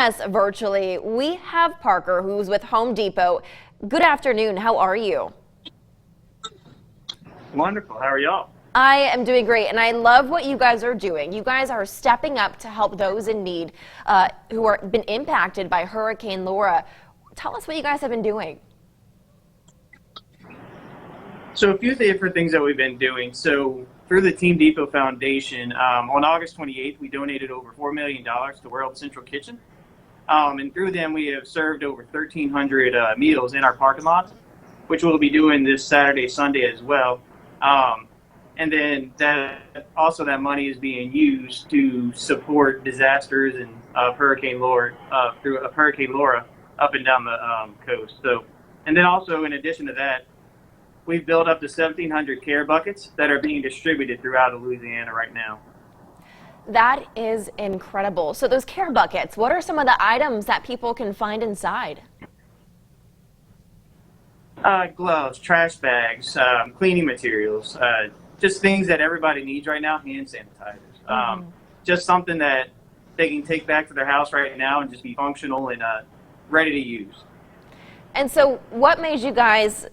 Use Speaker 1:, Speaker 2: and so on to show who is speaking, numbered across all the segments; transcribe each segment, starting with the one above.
Speaker 1: Yes, virtually. We have Parker, who's with Home Depot. Good afternoon. How are you?
Speaker 2: Wonderful. How are y'all?
Speaker 1: I am doing great, and I love what you guys are doing. You guys are stepping up to help those in need who are been impacted by Hurricane Laura. Tell us what you guys have been doing.
Speaker 2: So a few different things that we've been doing. So through the Team Depot Foundation, on August 28th, we donated over $4 million to World Central Kitchen. And through them, we have served over 1,300 meals in our parking lot, which we'll be doing this Saturday, Sunday as well. And then that money is being used to support disasters and Hurricane Laura up and down the coast. So, and then also in addition to that, we've built up to 1,700 care buckets that are being distributed throughout Louisiana right now.
Speaker 1: That is incredible. So those care buckets, what are some of the items that people can find inside?
Speaker 2: Gloves, trash bags, cleaning materials, just things that everybody needs right now, hand sanitizers. Just something that they can take back to their house right now and just be functional and ready to use.
Speaker 1: And so what made you guys,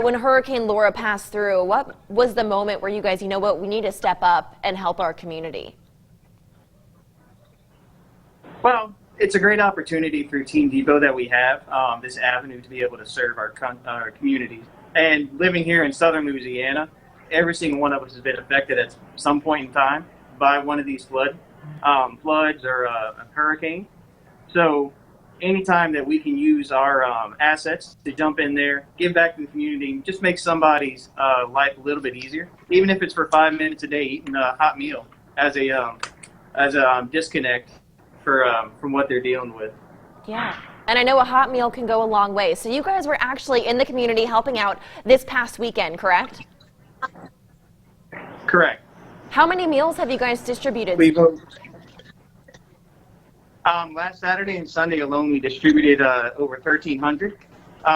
Speaker 1: when Hurricane Laura passed through, what was the moment where you guys, you know what, we need to step up and help our community?
Speaker 2: Well, it's a great opportunity through Team Depot that we have this avenue to be able to serve our communities. And living here in southern Louisiana, every single one of us has been affected at some point in time by one of these floods or a hurricane. So anytime that we can use our assets to jump in there, give back to the community, just make somebody's life a little bit easier, even if it's for 5 minutes a day, eating a hot meal as a disconnect from what they're dealing with.
Speaker 1: Yeah, and I know a hot meal can go a long way. So you guys were actually in the community helping out this past weekend, correct?
Speaker 2: Correct.
Speaker 1: How many meals have you guys distributed?
Speaker 2: Last Saturday and Sunday alone, we distributed over 1,300.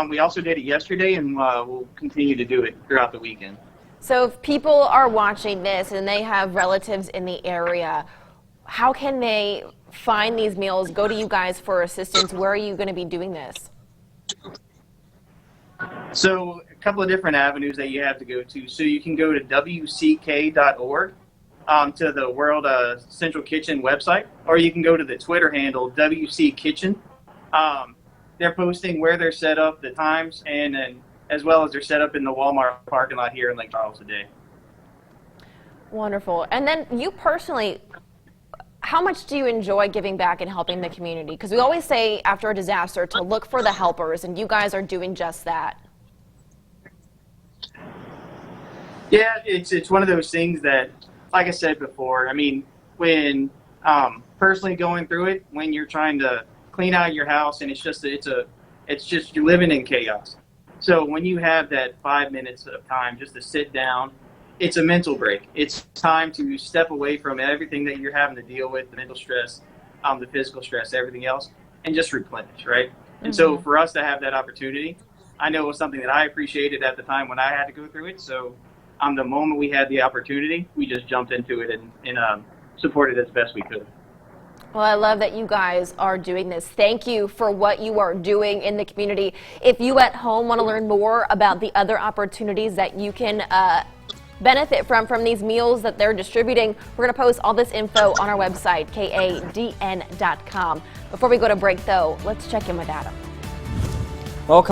Speaker 2: We also did it yesterday, and we'll continue to do it throughout the weekend.
Speaker 1: So if people are watching this and they have relatives in the area, how can they find these meals, go to you guys for assistance? Where are you going to be doing this?
Speaker 2: So a couple of different avenues that you have to go to. So you can go to wck.org, to the World Central Kitchen website, or you can go to the Twitter handle WC Kitchen. They're posting where they're set up, the times, and then as well as they're set up in the Walmart parking lot here in Lake Charles today.
Speaker 1: Wonderful. And then you personally, how much do you enjoy giving back and helping the community? Because we always say after a disaster to look for the helpers, and you guys are doing just that.
Speaker 2: Yeah, it's one of those things that, like I said before, I mean, when personally going through it, when you're trying to clean out your house and it's just you're living in chaos. So when you have that 5 minutes of time just to sit down, it's a mental break. It's time to step away from everything that you're having to deal with, the mental stress, the physical stress, everything else, and just replenish, right? And so for us to have that opportunity, I know it was something that I appreciated at the time when I had to go through it. So the moment we had the opportunity, we just jumped into it and supported as best we could.
Speaker 1: Well, I love that you guys are doing this. Thank you for what you are doing in the community. If you at home want to learn more about the other opportunities that you can benefit from these meals that they're distributing, we're going to post all this info on our website, kadn.com. Before we go to break, though, let's check in with Adam.